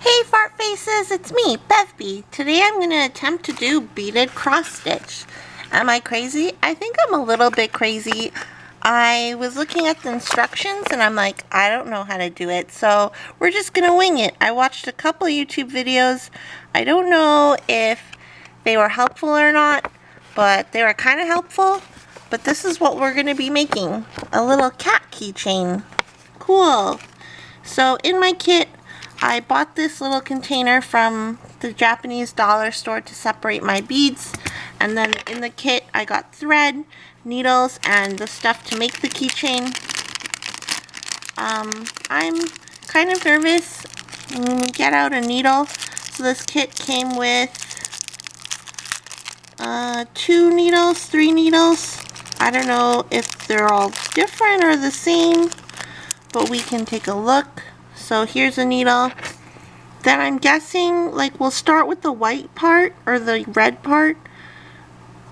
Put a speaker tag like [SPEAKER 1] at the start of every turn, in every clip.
[SPEAKER 1] Hey fart faces, it's me, Bevbee. Today I'm going to attempt to do beaded cross stitch. Am I crazy? I think I'm a little bit crazy. I was looking at the instructions and I'm like, I don't know how to do it, so we're just going to wing it. I watched a couple YouTube videos. I don't know if they were helpful or not, but they were kind of helpful. But this is what we're going to be making, a little cat keychain. Cool. So in my kit, I bought this little container from the Japanese dollar store to separate my beads. And then in the kit, I got thread, needles, and the stuff to make the keychain. I'm kind of nervous when we get out a needle. So this kit came with 2 needles, 3 needles. I don't know if they're all different or the same, but we can take a look. So here's a needle. Then I'm guessing, like, we'll start with the white part or the red part.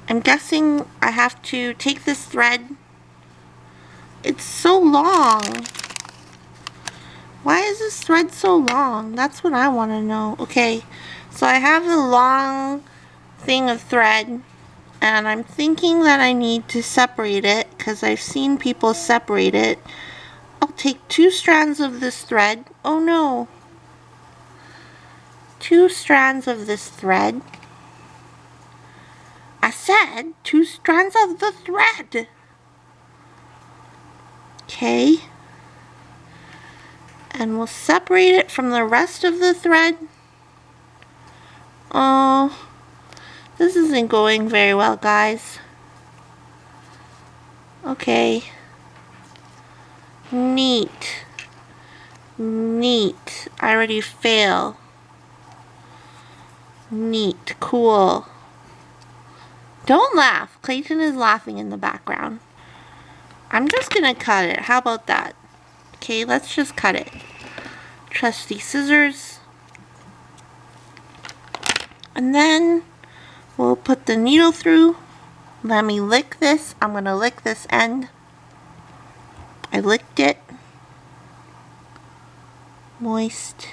[SPEAKER 1] I'm guessing I have to take this thread. It's so long. Why is this thread so long? That's what I want to know. Okay, so I have the long thing of thread, and I'm thinking that I need to separate it because I've seen people separate it. I'll take 2 strands of this thread. Oh no. 2 strands of this thread. I said 2 strands of the thread. Okay. And we'll separate it from the rest of the thread. Oh, this isn't going very well, guys. Okay. Neat. Neat. I already fail. Neat. Cool. Don't laugh. Clayton is laughing in the background. I'm just gonna cut it. How about that? Okay, let's just cut it. Trusty scissors. And then we'll put the needle through. Let me lick this. I'm gonna lick this end. I licked it. Moist.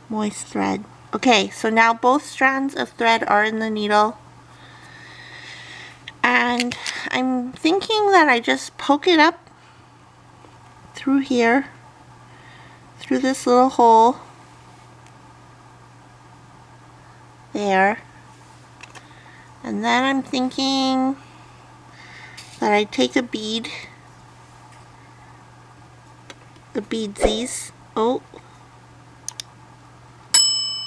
[SPEAKER 1] Moist thread. Okay, so now both strands of thread are in the needle. And I'm thinking that I just poke it up through here, through this little hole. There. And then I'm thinking that I take a bead, the beadsies. Oh.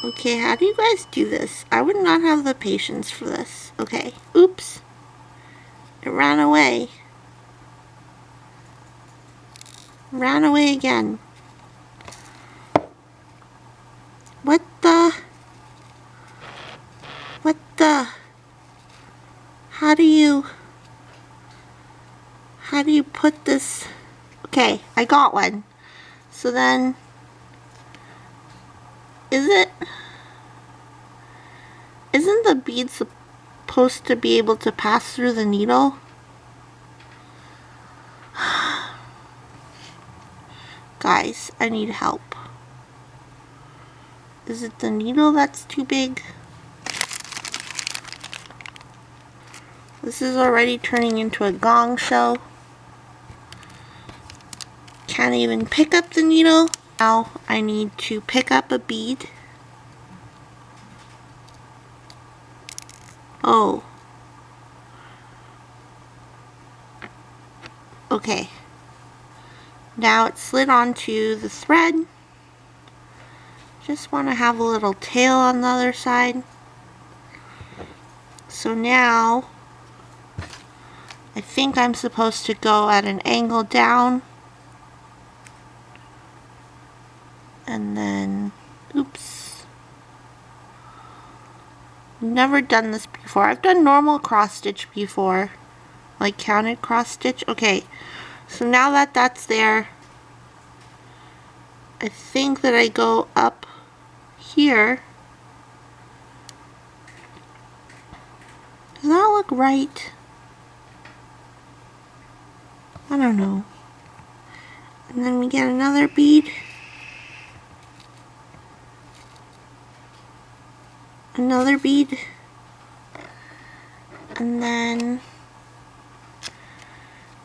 [SPEAKER 1] Okay, how do you guys do this? I would not have the patience for this. Okay, oops. It ran away. Ran away again. What the? What the? How do you put this? Okay, I got one. So then, isn't the bead supposed to be able to pass through the needle? Guys, I need help. Is it the needle that's too big? This is already turning into a gong show. Can't even pick up the needle. Now I need to pick up a bead. Oh. Okay. Now it's slid onto the thread. Just want to have a little tail on the other side. So now I think I'm supposed to go at an angle down. And then, oops. Never done this before. I've done normal cross stitch before. Like counted cross stitch. Okay. So now that that's there, I think that I go up here. Does that look right? I don't know. And then we get another bead. another bead, and then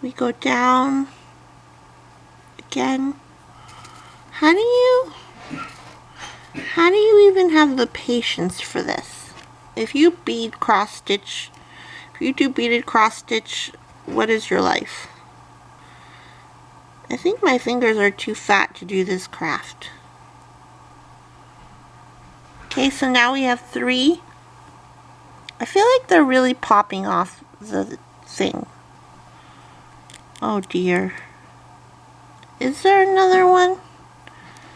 [SPEAKER 1] we go down again. How do you even have the patience for this? If you bead cross stitch, if you do beaded cross stitch, what is your life? I think my fingers are too fat to do this craft. Okay, so now we have 3. I feel like they're really popping off the thing. Oh dear. Is there another one?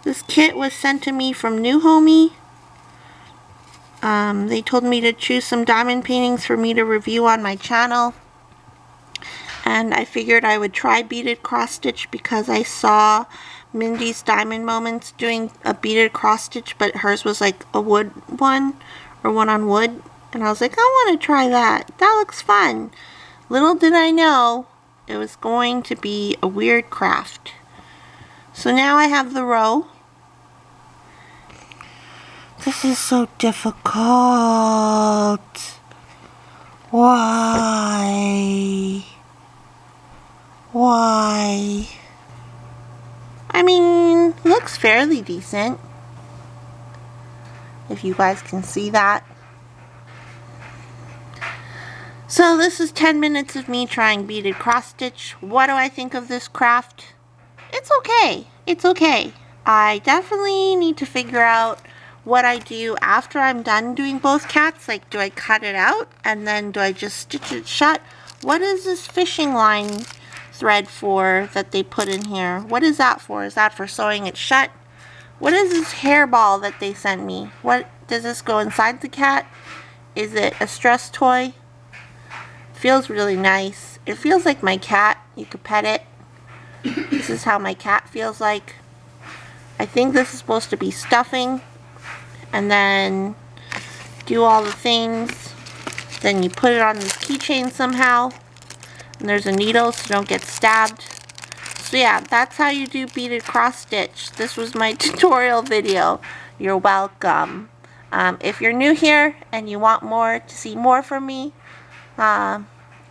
[SPEAKER 1] This kit was sent to me from Newhomy. They told me to choose some diamond paintings for me to review on my channel. And I figured I would try beaded cross stitch because I saw Mindy's Diamond Moments doing a beaded cross stitch, but hers was like a wood one, or one on wood. And I was like, I want to try that. That looks fun. Little did I know it was going to be a weird craft. So now I have the row. This is so difficult. Why? Why? I mean, looks fairly decent. If you guys can see that. So this is 10 minutes of me trying beaded cross stitch. What do I think of this craft? It's okay. It's okay. I definitely need to figure out what I do after I'm done doing both cats. Like, do I cut it out and then do I just stitch it shut? What is this fishing line thread for that they put in here? What is that for? Is that for sewing it shut? What is this hairball that they sent me? What does this go inside the cat? Is it a stress toy? Feels really nice. It feels like my cat. You could pet it. This is how my cat feels like. I think this is supposed to be stuffing, and then do all the things. Then you put it on this keychain somehow, and there's a needle so you don't get stabbed. So yeah, that's how you do beaded cross stitch. This was my tutorial video. You're welcome. If you're new here and you want to see more from me,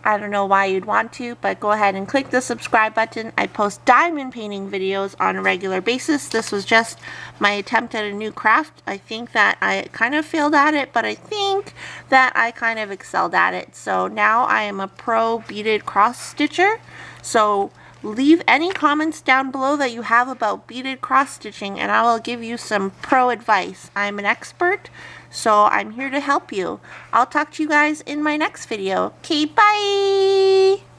[SPEAKER 1] I don't know why you'd want to, but go ahead and click the subscribe button. I post diamond painting videos on a regular basis. This was just my attempt at a new craft. I think that I kind of failed at it, but I think that I kind of excelled at it. So now I am a pro beaded cross stitcher. So leave any comments down below that you have about beaded cross stitching, and I will give you some pro advice. I'm an expert, so I'm here to help you. I'll talk to you guys in my next video. Okay, bye!